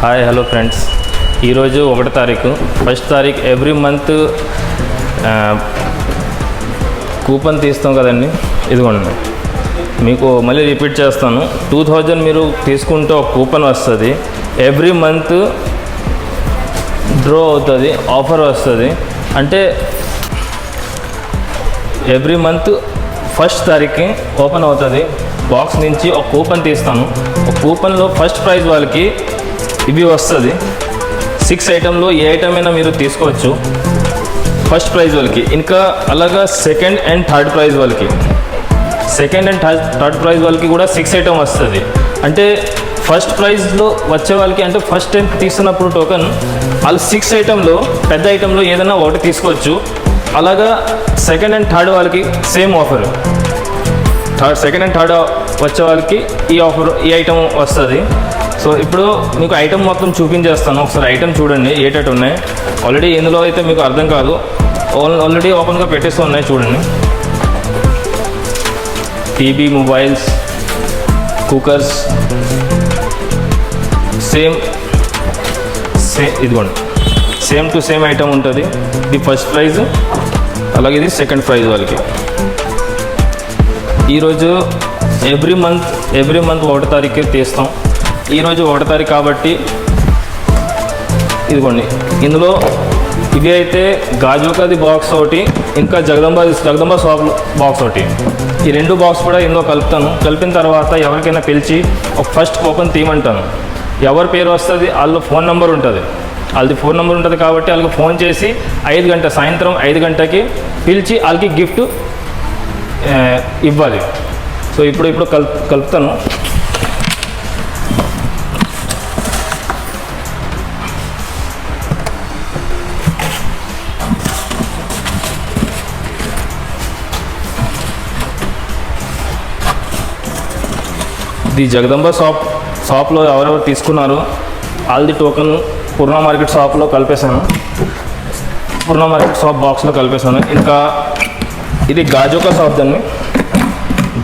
Hi hello friends, ఈరోజు 1వ తారీఖు ఫస్ట్ తారీఖు ఎవ్రీ మంత్ కూపన్ తీస్తాం కదండి. ఇదిగోండి, మీకు మళ్ళీ రిపీట్ చేస్తాను. 2000 మీరు తీసుకుంటే ఒక కూపన్ వస్తుంది. ఎవ్రీ మంత్ డ్రా అవుతుంది, ఆఫర్ వస్తుంది. అంటే ఎవ్రీ మంత్ ఫస్ట్ తారీఖుకి ఓపెన్ అవుతుంది. బాక్స్ నుంచి ఒక కూపన్ తీస్తాను. ఒక కూపన్లో ఫస్ట్ ప్రైజ్ వాళ్ళకి ఇవి వస్తుంది. 6 ఐటెంలో ఏ ఐటమ్ అయినా మీరు తీసుకోవచ్చు ఫస్ట్ ప్రైజ్ వాళ్ళకి. ఇంకా అలాగా సెకండ్ అండ్ థర్డ్ ప్రైజ్ వాళ్ళకి, సెకండ్ అండ్ థర్డ్ ప్రైజ్ వాళ్ళకి కూడా 6 ఐటమ్ వస్తుంది. అంటే ఫస్ట్ ప్రైజ్లో వచ్చే వాళ్ళకి, అంటే ఫస్ట్ టైం తీసుకున్నప్పుడు టోకెన్ వాళ్ళు 6 ఐటెంలో పెద్ద ఐటెంలో ఏదైనా ఒకటి తీసుకోవచ్చు. అలాగా సెకండ్ అండ్ థర్డ్ వాళ్ళకి same offer. Second and third వచ్చే వాళ్ళకి ఈ ఆఫర్, ఈ ఐటమ్ వస్తుంది. సో ఇప్పుడు మీకు ఐటమ్ మొత్తం చూపించేస్తాను. ఒకసారి ఐటమ్ చూడండి ఏటట్టు ఉన్నాయి. ఆల్రెడీ ఎందులో అయితే మీకు అర్థం కాదు, ఆల్రెడీ ఓపెన్గా పెట్టేస్తూ ఉన్నాయి చూడండి. టీవీ, మొబైల్స్, కుక్కర్స్, సేమ్ ఇదిగోండి, సేమ్ టు సేమ్ ఐటమ్ ఉంటుంది. ఇది ఫస్ట్ ప్రైజ్, అలాగే ఇది సెకండ్ ప్రైజ్ వాళ్ళకి. ఈరోజు ఎవ్రీ మంత్ 1వ తారీఖు తీస్తాం. ఈరోజు 1వ తారీఖు కాబట్టి ఇదిగోండి, ఇందులో ఇవి అయితే గాజుకాది బాక్స్ ఒకటి, ఇంకా జగదంబ షాప్ బాక్స్ ఒకటి. ఈ 2 బాక్స్ కూడా ఇందులో కలుపుతాను. కలిపిన తర్వాత ఎవరికైనా పిలిచి ఒక ఫస్ట్ కూపన్ తీయమంటాను. ఎవరి పేరు వస్తుంది వాళ్ళ ఫోన్ నెంబర్ ఉంటుంది. వాళ్ళది ఫోన్ నెంబర్ ఉంటుంది కాబట్టి వాళ్ళకి ఫోన్ చేసి సాయంత్రం 5 గంటకి పిలిచి వాళ్ళకి గిఫ్ట్ ఇవ్వాలి. సో ఇప్పుడు కలుపుతాను. ఇది జగదంబ షాప్లో ఎవరెవరు తీసుకున్నారో వాళ్ళది టోకెన్ పూర్ణ మార్కెట్ షాప్లో కలిపేశాను. పూర్ణ మార్కెట్ షాప్ బాక్స్లో కలిపేశాను. ఇంకా ఇది గాజుకా షాప్, దాన్ని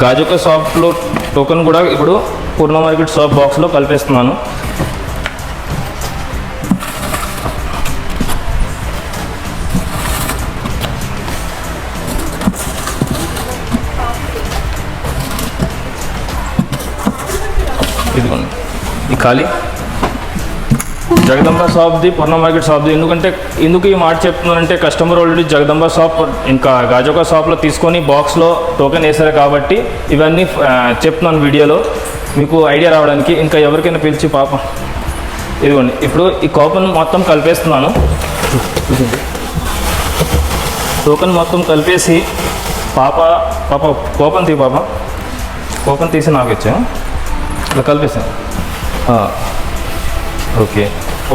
గాజుకా షాప్లో టోకెన్ కూడా ఇప్పుడు పూర్ణ మార్కెట్ షాప్ బాక్స్లో కలిపేస్తున్నాను. ఇదిగోండి, ఈ ఖాళీ జగదంబ షాప్ది, పూర్ణ మార్కెట్ షాప్ది. ఎందుకు ఈ మాట చెప్తున్నానంటే కస్టమర్ ఆల్రెడీ జగదంబ షాప్ ఇంకా గాజుకా షాప్లో తీసుకొని బాక్స్లో టోకెన్ వేసారు కాబట్టి ఇవన్నీ చెప్తున్నాను వీడియోలో మీకు ఐడియా రావడానికి. ఇంకా ఎవరికైనా పిలిచి ఇదిగోండి, ఇప్పుడు ఈ కూపన్ మొత్తం కలిపేస్తున్నాను. టోకెన్ మొత్తం కలిపేసి పాప కూపన్ తీసి నాకు ఇచ్చా, ఇలా కలిపేసాను. ఓకే,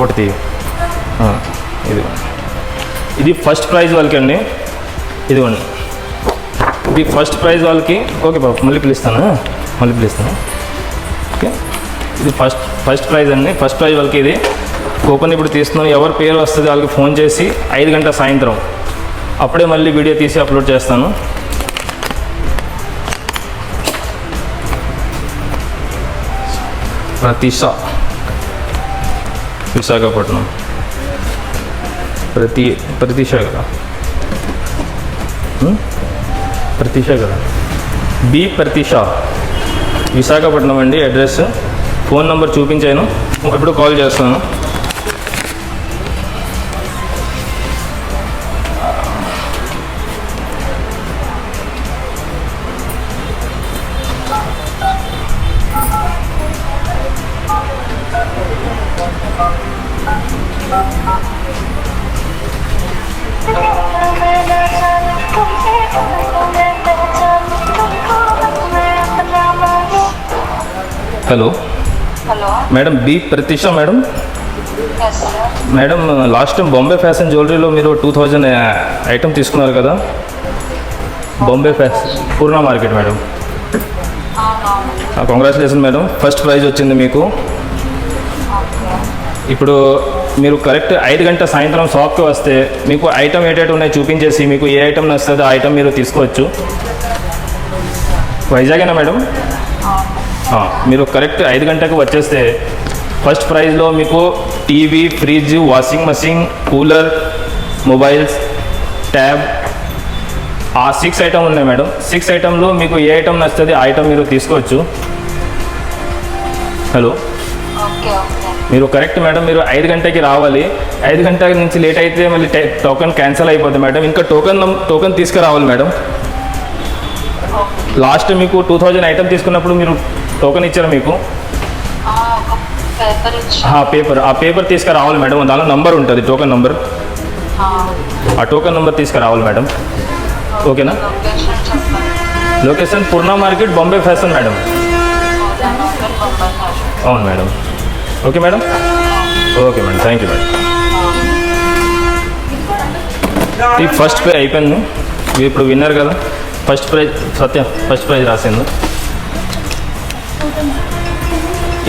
ఒకటి ఇది ఫస్ట్ ప్రైజ్ వాళ్ళకి అండి. ఇదిగోండి, ఇది ఫస్ట్ ప్రైజ్ వాళ్ళకి. ఓకే బాబు, మళ్ళీ పిలుస్తాను. ఓకే, ఇది ఫస్ట్ ప్రైజ్ అండి. ఫస్ట్ ప్రైజ్ వాళ్ళకి ఇది కూపన్ ఇప్పుడు తీస్తున్నాను. ఎవరి పేరు వస్తుంది వాళ్ళకి ఫోన్ చేసి 5 గంటల సాయంత్రం అప్పుడే మళ్ళీ వీడియో తీసి అప్లోడ్ చేస్తాను. విశాఖపట్నం ప్రతీష కదా, బి ప్రతీష, విశాఖపట్నం అండి అడ్రస్. ఫోన్ నెంబర్ చూపించాను, ఇప్పుడు కాల్ చేస్తాను. Hello madam, B Pratheesha madam. Madam, last time Bombay fashion జ్యువెలరీలో మీరు 2000 ఐటమ్ తీసుకున్నారు కదా, Bombay fashion Purna market madam. Congratulation madam, first prize వచ్చింది మీకు. ఇప్పుడు మీరు కరెక్ట్ 5 గంటల సాయంత్రం షాప్కి వస్తే మీకు ఐటమ్ ఏటేటి ఉన్నాయి చూపించేసి మీకు ఏ ఐటమ్ నచ్చుతుందో ఆ ఐటమ్ మీరు తీసుకోవచ్చు. వైజాగేనా మేడం? మీరు కరెక్ట్ 5 గంటలకు వచ్చేస్తే ఫస్ట్ ప్రైజ్లో మీకు TV, fridge, washing machine, cooler, mobiles, tab ఆ 6 ఐటమ్ ఉన్నాయి మేడం. 6 ఐటంలో మీకు ఏ ఐటమ్ నచ్చుతుంది ఆ ఐటమ్ మీరు తీసుకోవచ్చు. హలో, మీరు కరెక్ట్ మేడం, మీరు 5 గంటలకి రావాలి. 5 గంటల నుంచి లేట్ అయితే మళ్ళీ టోకెన్ క్యాన్సిల్ అయిపోతుంది మేడం. ఇంకా టోకెన్ తీసుకురావాలి మేడం. లాస్ట్ మీకు 2000 ఐటమ్ తీసుకున్నప్పుడు మీరు టోకెన్ ఇచ్చారు మీకు పేపర్ తీసుకురావాలి మేడం. దానిలో నంబర్ ఉంటుంది, టోకెన్ నంబర్. ఆ టోకెన్ నంబర్ తీసుకురావాలి మేడం. ఓకేనా? లొకేషన్ పూర్ణ మార్కెట్, బాంబే ఫ్యాషన్ మేడం. అవును madam. Okay madam. Okay madam, thank you madam. ఈ ఫస్ట్ ప్రైజ్ అయిపోయింది. మీరు ఇప్పుడు విన్నర్ కదా. ఫస్ట్ ప్రైజ్ సత్యం ఫస్ట్ ప్రైజ్ రాసింది.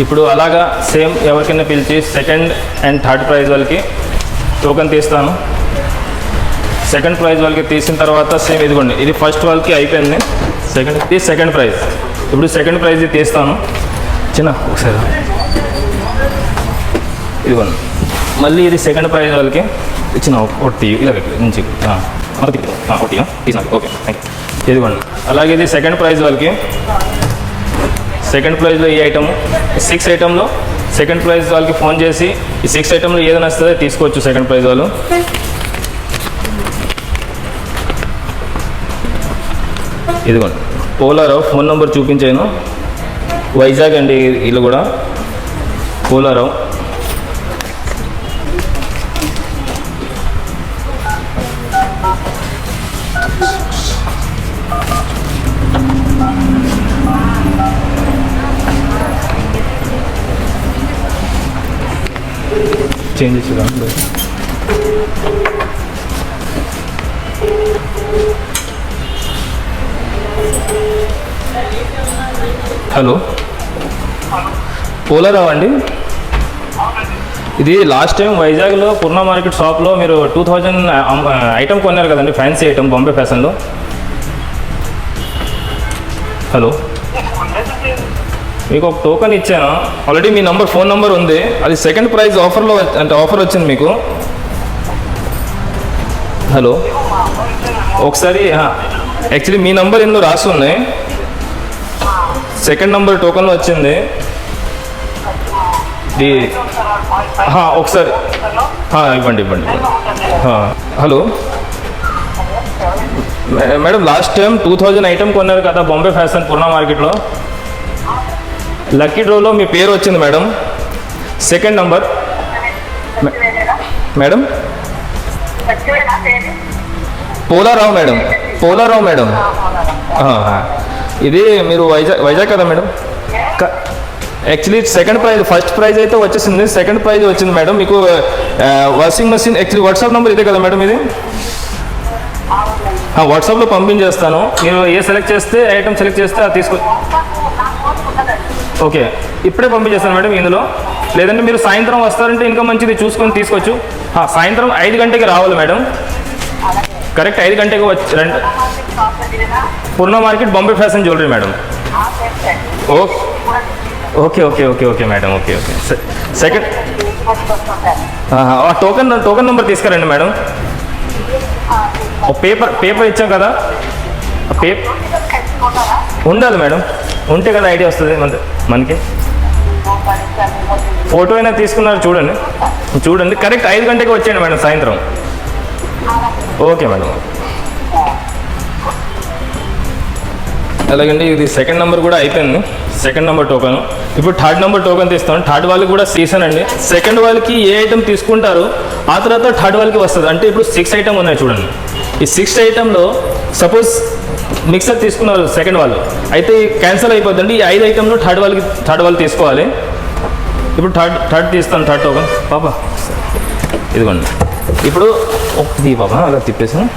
ఇప్పుడు అలాగా సేమ్ ఎవరికైనా పిలిచి సెకండ్ అండ్ థర్డ్ ప్రైజ్ వాళ్ళకి టోకెన్ తీస్తాను. సెకండ్ ప్రైజ్ వాళ్ళకి తీసిన తర్వాత సేమ్ ఇదిగోండి, ఇది ఫస్ట్ వాళ్ళకి అయిపోయింది. Second prize. ఇప్పుడు సెకండ్ ప్రైజ్ తీస్తాను. చిన్న ఒకసారి ఇదిగోండి, మళ్ళీ ఇది సెకండ్ ప్రైజ్ వాళ్ళకి ఇచ్చిన ఒకటి ఇలా నుంచి ఒకటి తీసిన. Okay, thank you. ఇదిగోండి, అలాగే ఇది సెకండ్ ప్రైజ్ వాళ్ళకి. సెకండ్ ప్రైజ్లో ఈ ఐటమ్ 6 ఐటంలో సెకండ్ ప్రైజ్ వాళ్ళకి ఫోన్ చేసి ఈ 6 ఐటంలో ఏదైనా వస్తుందో తీసుకోవచ్చు సెకండ్ ప్రైజ్ వాళ్ళు. ఇదిగోండి, పోలారావు ఫోన్ నెంబర్ చూపించాను. వైజాగ్ అండి వీళ్ళు కూడా. పోలారావు చేంజ్ చేసేదా? హలో, పోలారావు అండి. ఇది లాస్ట్ టైం వైజాగ్లో పూర్ణ మార్కెట్ షాప్లో మీరు 2000 ఐటమ్ కొన్నారు కదండి, ఫ్యాన్సీ ఐటమ్ బాంబే ఫ్యాషన్లో. హలో, మీకు ఒక టోకెన్ ఇచ్చాను ఆల్రెడీ. మీ ఫోన్ నెంబర్ ఉంది. అది సెకండ్ ప్రైజ్ ఆఫర్లో అంటే ఆఫర్ వచ్చింది మీకు. హలో, ఒకసారి యాక్చువల్లీ మీ నంబర్ ఇందులో రాసి ఉన్నాయి. సెకండ్ నంబర్ టోకెన్లో వచ్చింది. ఒకసారి ఇవ్వండి. Hello madam, last time 2000 item కొన్నారు కదా బాంబే ఫ్యాషన్ పూర్ణ మార్కెట్లో. లక్కీ డ్రోలో మీ పేరు వచ్చింది madam. Second number madam. Polarao madam. Polarao madam. ఇది మీరు వైజాగ్ కదా madam. Actually second prize, first prize అయితే వచ్చేసింది, సెకండ్ ప్రైజ్ వచ్చింది మేడం మీకు. Washing machine actually WhatsApp number ఇదే కదా మేడం ఇది. వాట్సాప్లో పంపించేస్తాను. మీరు ఏ సెలెక్ట్ చేస్తే ఐటమ్ సెలెక్ట్ చేస్తే అది తీసుకో. ఓకే, ఇప్పుడే పంపించేస్తాను మేడం ఇందులో. లేదంటే మీరు సాయంత్రం వస్తారంటే ఇంకా మంచిది, చూసుకొని తీసుకోవచ్చు. సాయంత్రం 5 గంటకి రావాలి మేడం. కరెక్ట్ 5 గంటకి వచ్చి రండి. Purna market Bombay fashion jewellery madam. Okay madam. Okay second token number తీసుకురండి మేడం. పేపర్ ఇచ్చాం కదా, ఉండాలి మేడం. ఉంటే కదా ఐడియా వస్తుంది మనకి. ఫోటో అయినా తీసుకున్నారు చూడండి. కరెక్ట్ 5 గంటకి వచ్చేయండి మేడం సాయంత్రం. Okay madam. అలాగండి, ఇది సెకండ్ నెంబర్ కూడా అయిపోయింది. Second number token. ఇప్పుడు థర్డ్ నెంబర్ టోకెన్ తీస్తాను. థర్డ్ వాళ్ళకి కూడా తీసానండి. సెకండ్ వాళ్ళకి ఏ ఐటమ్ తీసుకుంటారో ఆ తర్వాత థర్డ్ వాళ్ళకి వస్తుంది. అంటే ఇప్పుడు 6 ఐటమ్ ఉన్నాయి చూడండి. ఈ 6 ఐటంలో సపోజ్ మిక్సర్ తీసుకున్నారు సెకండ్ వాళ్ళు, అయితే క్యాన్సిల్ అయిపోద్దండి. ఈ 5 ఐటంలో థర్డ్ వాళ్ళు తీసుకోవాలి. ఇప్పుడు థర్డ్ తీస్తాను. థర్డ్ టోకెన్ పాప ఇదిగోండి. ఇప్పుడు ఒకటి పాప అలా తిప్పేసాను.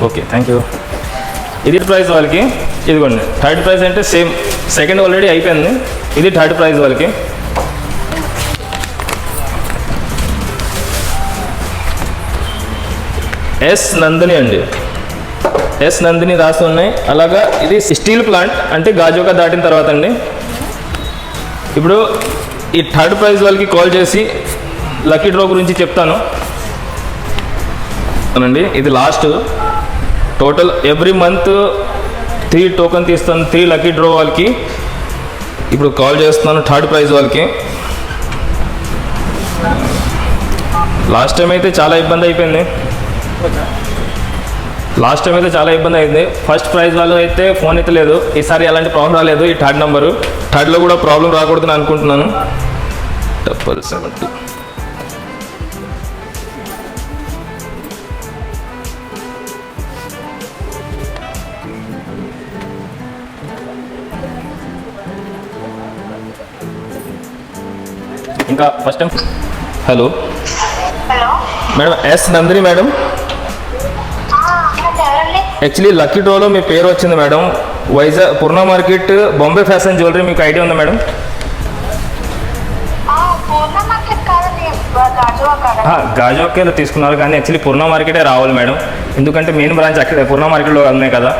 Okay, thank you. ఇది ప్రైజ్ వాళ్ళకి. ఇదిగోండి, థర్డ్ ప్రైజ్ అంటే సేమ్. సెకండ్ ఆల్రెడీ అయిపోయింది. ఇది థర్డ్ ప్రైజ్ వాళ్ళకి. ఎస్ నందిని అండి. ఎస్ నందిని రాసి ఉన్నాయి. అలాగా ఇది స్టీల్ ప్లాంట్, అంటే గాజుగా దాటిన తర్వాత అండి. ఇప్పుడు ఈ థర్డ్ ప్రైజ్ వాళ్ళకి కాల్ చేసి లక్కీ డ్రా గురించి చెప్తాను అనండి. ఇది last total every month 3 token తీస్తాను 3 లక్కీ డ్రా వాళ్ళకి. ఇప్పుడు కాల్ చేస్తున్నాను థర్డ్ ప్రైజ్ వాళ్ళకి. లాస్ట్ టైం అయితే చాలా ఇబ్బంది అయిపోయింది. ఫస్ట్ ప్రైజ్ వాళ్ళు అయితే ఫోన్ ఎత్తలేదు. ఈసారి ఎలాంటి ప్రాబ్లం రాలేదు. ఈ థర్డ్ నెంబరు థర్డ్లో కూడా ప్రాబ్లం రాకూడదని అనుకుంటున్నాను. 772 ఇంకా first time. Hello madam, S Nandini madam. Actually lucky డ్రాలో మీ పేరు వచ్చింది madam. Vizag Purna market Bombay fashion jewellery, మీకు ఐడియా ఉందా మేడం? గాజువాకలో తీసుకున్నారు కానీ యాక్చువల్లీ పూర్ణ మార్కెటే రావాలి మేడం, ఎందుకంటే మెయిన్ బ్రాంచ్ అక్కడ పూర్ణ మార్కెట్లో ఉన్నాయి కదా.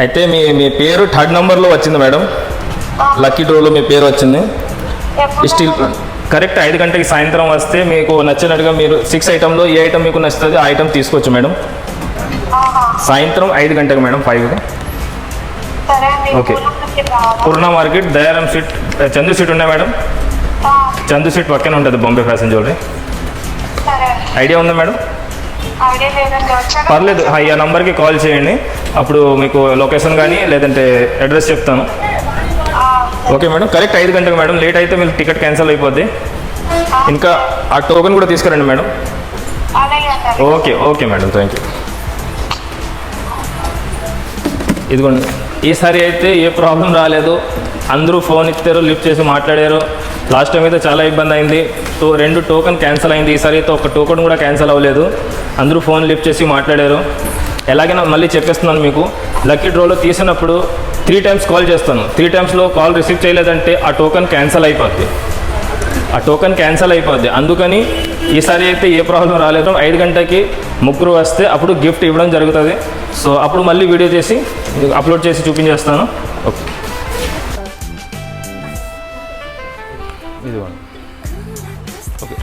అయితే మీ పేరు థర్డ్ నెంబర్లో వచ్చింది మేడం. లక్కీ డ్రాలో మీ పేరు వచ్చింది. స్టీల్ ప్లాంట్ కరెక్ట్ 5 గంటలకి సాయంత్రం వస్తే మీకు నచ్చినట్టుగా మీరు 6 ఐటెంలో ఏ ఐటెం మీకు నచ్చుతుంది ఆ ఐటెం తీసుకోవచ్చు మేడం. సాయంత్రం 5 గంటలకు madam, 5. Okay. Purna market Dayaram street, Chandu street ఉన్నాయి మేడం. చందు స్ట్రీట్ పక్కనే ఉంటుంది బాంబే ఫ్యాషన్ జ్యువెలరీ. ఐడియా ఉందా మేడం? పర్లేదు, ఈ నంబర్కి కాల్ చేయండి. అప్పుడు మీకు లొకేషన్ కానీ లేదంటే అడ్రస్ చెప్తాను. ఓకే మేడం, కరెక్ట్ 5 గంటలకు మేడం. లేట్ అయితే మీరు టికెట్ క్యాన్సిల్ అయిపోద్ది. ఇంకా ఆ టోకెన్ కూడా తీసుకురండి madam. Okay madam, thank you. ఇదిగోండి, ఈసారి అయితే ఏ ప్రాబ్లం రాలేదు. అందరూ ఫోన్ ఇచ్చారు, లిఫ్ట్ చేసి మాట్లాడారు. లాస్ట్ టైం అయితే చాలా ఇబ్బంది అయింది. 2 టోకెన్ క్యాన్సిల్ అయింది. ఈసారి అయితే ఒక టోకెన్ కూడా క్యాన్సిల్ అవ్వలేదు. అందరూ ఫోన్ లిఫ్ట్ చేసి మాట్లాడారు. ఎలాగైనా మళ్ళీ చెప్పేస్తున్నాను మీకు, లక్కీ డ్రాలో తీసినప్పుడు 3 టైమ్స్ కాల్ చేస్తాను. 3 టైమ్స్లో కాల్ రిసీవ్ చేయలేదంటే ఆ టోకెన్ క్యాన్సిల్ అయిపోద్ది. అందుకని ఈసారి అయితే ఏ ప్రాబ్లం రాలేదు. 5 గంటలకి ముగ్గురు వస్తే అప్పుడు గిఫ్ట్ ఇవ్వడం జరుగుతుంది. సో అప్పుడు మళ్ళీ వీడియో చేసి అప్లోడ్ చేసి చూపించేస్తాను. ఓకే, ఇదిగోండి. ఓకే,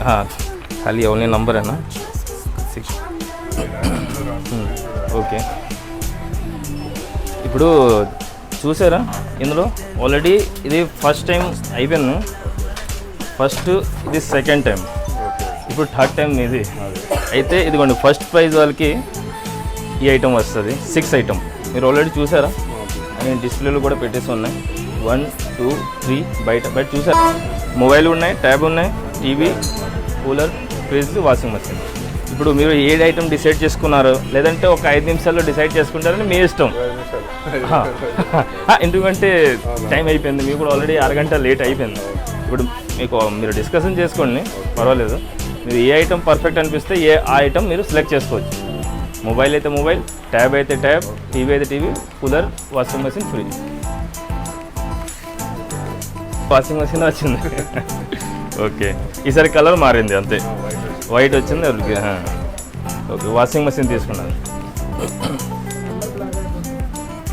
ఖాళీ ఓన్లీ నంబరేనా? 6. ఓకే, ఇప్పుడు చూసారా ఇందులో ఆల్రెడీ ఇది ఫస్ట్ టైం అయిపోయాను. ఫస్ట్ ఇది సెకండ్ టైం, ఇప్పుడు థర్డ్ టైం ఇది. అయితే ఇదిగోండి, ఫస్ట్ ప్రైజ్ వాళ్ళకి ఈ ఐటమ్ వస్తుంది. 6 ఐటమ్ మీరు ఆల్రెడీ చూసారా? నేను డిస్ప్లేలో కూడా పెట్టేసి ఉన్నాయి. 1 2 3 బయట చూసారా? మొబైల్ ఉన్నాయి, ట్యాబ్ ఉన్నాయి, TV, cooler, fridge, washing machine. ఇప్పుడు మీరు ఏ ఐటమ్ డిసైడ్ చేసుకున్నారు, లేదంటే ఒక 5 నిమిషాల్లో డిసైడ్ చేసుకుంటారని మీ ఇష్టం. ఎందుకంటే టైం అయిపోయింది, మీకు కూడా ఆల్రెడీ 6 గంట లేట్ అయిపోయింది. ఇప్పుడు మీరు డిస్కషన్ చేసుకోండి, పర్వాలేదు. మీరు ఏ ఐటమ్ పర్ఫెక్ట్ అనిపిస్తే ఆ ఐటమ్ మీరు సెలెక్ట్ చేసుకోవచ్చు. మొబైల్ అయితే మొబైల్, ట్యాబ్ అయితే ట్యాబ్, టీవీ అయితే TV, cooler, washing machine, fridge. Washing machine వచ్చింది. ఓకే, ఈసారి కలర్ మారింది అంతే, వైట్ వచ్చింది. ఓకే, వాషింగ్ మెషిన్ తీసుకున్నాను.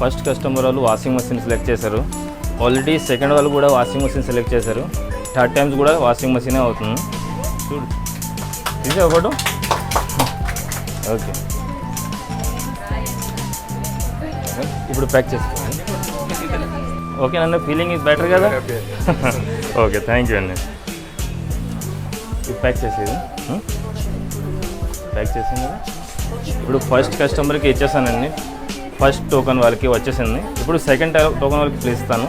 ఫస్ట్ కస్టమర్ వాళ్ళు వాషింగ్ మెషిన్ సెలెక్ట్ చేశారు. ఆల్రెడీ సెకండ్ వాళ్ళు కూడా వాషింగ్ మెషిన్ సెలెక్ట్ చేశారు. థర్డ్ టైమ్స్ కూడా వాషింగ్ మెషినే అవుతుంది. చూడు, తీసే ఫోటో. ఓకే, ఇప్పుడు ప్యాక్ చేసుకోండి. ఓకే నన్ను ఫీలింగ్ ఇస్ బెటర్ కదా? ఓకే, థ్యాంక్ యూ అండి. ఇది ప్యాక్ చేసేది కదా. ఇప్పుడు ఫస్ట్ కస్టమర్కి ఇచ్చేసానండి. ఫస్ట్ టోకెన్ వాళ్ళకి వచ్చేసింది. ఇప్పుడు సెకండ్ టోకెన్ వాళ్ళకి ప్లీజ్ ఇస్తాను.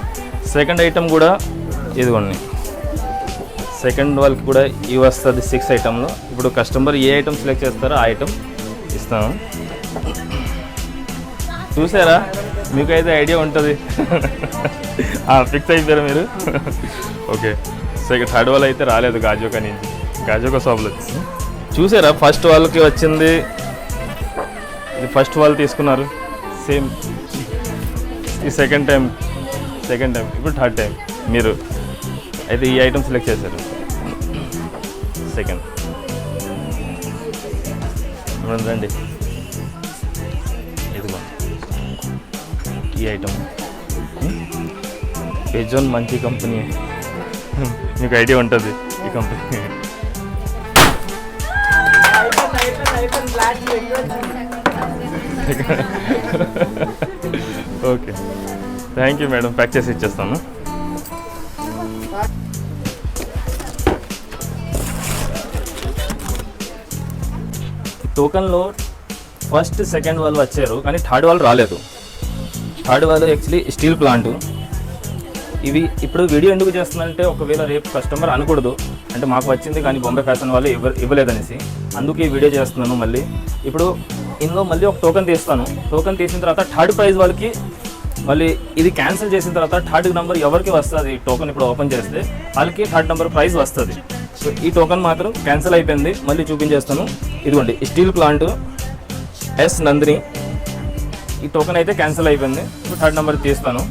సెకండ్ ఐటమ్ కూడా ఇదిగోండి, సెకండ్ వాళ్ళకి కూడా ఇవి వస్తుంది 6 ఐటెంలో. ఇప్పుడు కస్టమర్ ఏ ఐటమ్ సెలెక్ట్ చేస్తారో ఆ ఐటమ్ ఇస్తాను. చూసారా, మీకైతే ఐడియా ఉంటుంది. ఫిక్స్ అయిపోయారు మీరు. ఓకే, థర్డ్ వాళ్ళు అయితే రాలేదు గాజువాక నుంచి, గాజువాక షాప్లో వచ్చింది. చూసారా, ఫస్ట్ వాళ్ళకి వచ్చింది. ఇది ఫస్ట్ వాళ్ళు తీసుకున్నారు సేమ్. ఈ సెకండ్ టైం, ఇప్పుడు థర్డ్ టైం మీరు అయితే ఈ ఐటమ్ సెలెక్ట్ చేశారు. సెకండ్ రండి, ఇదిగో ఈ ఐటమ్ పెజోన్ మంచి కంపెనీ, మీకు ఐడియా ఉంటుంది ఈ company. Okay, thank you madam, pack చేసి ఇచ్చేస్తాను. టోకన్లో ఫస్ట్ సెకండ్ వాళ్ళు వచ్చారు, కానీ థర్డ్ వాళ్ళు రాలేదు. థర్డ్ వాళ్ళు యాక్చువల్లీ స్టీల్ ప్లాంట్. ఇవి ఇప్పుడు వీడియో ఎందుకు చేస్తున్నానంటే ఒకవేళ రేపు కస్టమర్ అనకూడదు, అంటే మాకు వచ్చింది కానీ బొంబే ఫ్యాషన్ వాళ్ళు ఇవ్వలేదనేసి, అందుకే ఈ వీడియో చేస్తున్నాను. మళ్ళీ ఇప్పుడు ఇందులో మళ్ళీ ఒక టోకెన్ తీస్తాను. టోకెన్ తీసిన తర్వాత థర్డ్ ప్రైజ్ వాళ్ళకి మళ్ళీ ఇది క్యాన్సిల్ చేసిన తర్వాత థర్డ్ నెంబర్ ఎవరికి వస్తుంది, టోకెన్ ఇప్పుడు ఓపెన్ చేస్తే వాళ్ళకి థర్డ్ నెంబర్ ప్రైజ్ వస్తుంది. సో ఈ టోకెన్ మాత్రం క్యాన్సిల్ అయిపోయింది, మళ్ళీ చూపించేస్తాను. ఇదిగోండి స్టీల్ ప్లాంట్ ఎస్ నందిని, ఈ టోకెన్ అయితే క్యాన్సిల్ అయిపోయింది. ఇప్పుడు థర్డ్ నెంబర్ తీస్తాను.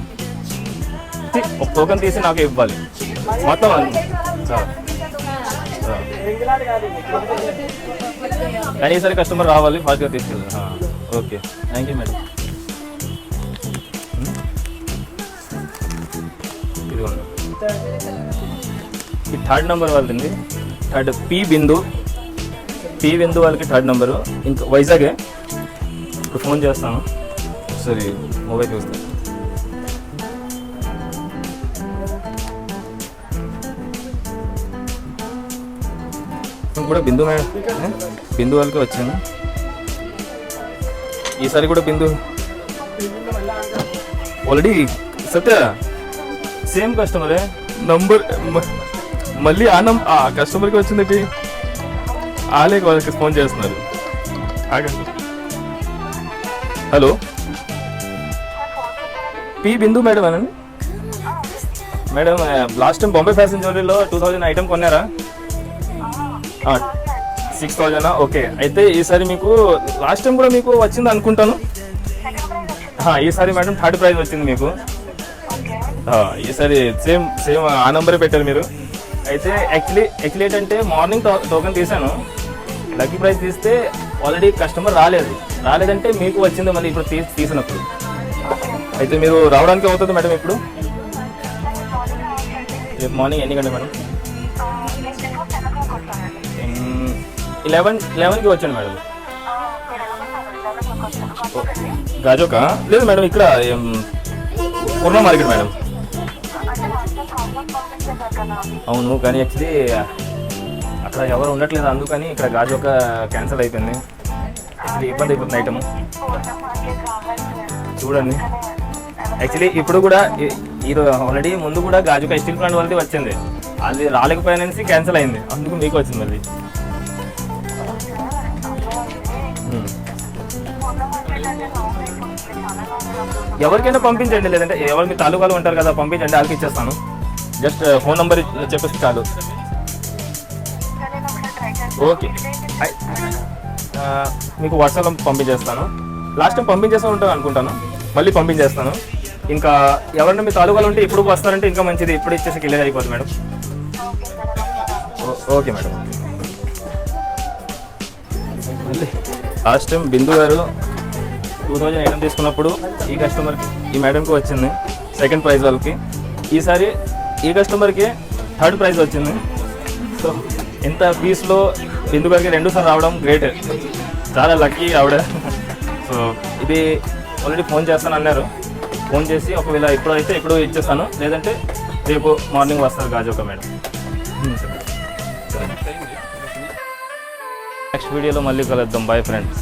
ఒక టోకెన్ తీసి నాకు ఇవ్వాలి మొత్తం. కానీ ఈసారి కస్టమర్ రావాలి, ఫాస్ట్గా తీసుకెళ్ళి. Okay, thank you madam. ఇదిగోండి ఈ థర్డ్ నెంబర్ వాళ్ళది, థర్డ్ పి బిందు వాళ్ళకి థర్డ్ నెంబరు. ఇంకా వైజాగే. ఇప్పుడు ఫోన్ చేస్తాను, సరే మొబైల్ చూస్తాను. కూడా బిందు మేడం, బిందు వాళ్ళకి వచ్చాను. ఈసారి కూడా బిందు ఆల్రెడీ. సత్య సేమ్ కస్టమరే నంబర్, మళ్ళీ ఆ కస్టమర్కి వచ్చిందండి. ఆలే వాళ్ళకి ఫోన్ చేస్తున్నారు. హలో, పి బిందు మేడం అనండి. Madam last time Bombay fashion జ్యువెలరీలో 2000 ఐటమ్ కొన్నారా? 6000. ఓకే, అయితే ఈసారి మీకు లాస్ట్ టైం కూడా మీకు వచ్చింది అనుకుంటాను. ఈసారి మేడం థర్డ్ ప్రైజ్ వచ్చింది మీకు. ఈసారి సేమ్ ఆ నెంబరే పెట్టారు మీరు. అయితే యాక్చువల్లీ ఏంటంటే మార్నింగ్ టోకెన్ తీసాను, లక్కీ ప్రైజ్ తీస్తే ఆల్రెడీ కస్టమర్ రాలేదంటే మీకు వచ్చింది మళ్ళీ ఇప్పుడు తీసినప్పుడు. అయితే మీరు రావడానికి అవుతుంది మేడం ఇప్పుడు? రేపు మార్నింగ్ ఎన్ని గంటలు మేడం? 11కి వచ్చాను మేడం. గాజోకా? లేదు మేడం, ఇక్కడ పూర్ణ మార్కెట్ మేడం. అవును, కానీ యాక్చువల్లీ అక్కడ ఎవరు ఉండట్లేదు, అందుకని ఇక్కడ గాజోకా క్యాన్సిల్ అయిపోయింది. యాక్చువల్లీ ఇబ్బంది అయిపోతుంది ఐటమ్. చూడండి యాక్చువల్లీ ఇప్పుడు కూడా ఆల్రెడీ ముందు కూడా గాజోకా స్టీల్ ప్లాంట్ వాళ్ళది వచ్చింది, అది రాలేకపోయానేసి క్యాన్సిల్ అయింది, అందుకు మీకు వచ్చింది మళ్ళీ. ఎవరికైనా పంపించండి, లేదంటే ఎవరు మీ తాలూకాలు ఉంటారు కదా పంపించండి, వాళ్ళకి ఇచ్చేస్తాను. జస్ట్ ఫోన్ నెంబర్ చెప్పేసి చాలు. ఓకే, మీకు వాట్సాప్లో పంపించేస్తాను. లాస్ట్ టైం పంపించేస్తూ ఉంటాను అనుకుంటాను, మళ్ళీ పంపించేస్తాను. ఇంకా ఎవరైనా మీ తాలూకాలు ఉంటే ఇప్పుడు వస్తారంటే ఇంకా మంచిది, ఇప్పుడు ఇచ్చేసి క్లియర్ అయిపోతుంది మేడం. Okay madam. మళ్ళీ లాస్ట్ టైం బిందు గారు 2000 ఐటమ్ తీసుకున్నప్పుడు ఈ కస్టమర్కి, ఈ మేడంకి వచ్చింది సెకండ్ ప్రైజ్ వాళ్ళకి. ఈసారి ఈ కస్టమర్కి థర్డ్ ప్రైజ్ వచ్చింది. సో ఇంత పీస్లో బిందు గారికి 2 సార్లు రావడం గ్రేట్, చాలా లక్కీ ఆవిడ. సో ఇది ఆల్రెడీ ఫోన్ చేస్తాను అన్నారు, ఫోన్ చేసి ఒకవేళ ఇప్పుడు ఇచ్చేస్తాను, లేదంటే రేపు మార్నింగ్ వస్తారు గాజోకా మేడం. నెక్స్ట్ వీడియోలో మళ్ళీ కలుద్దాం. Bye friends.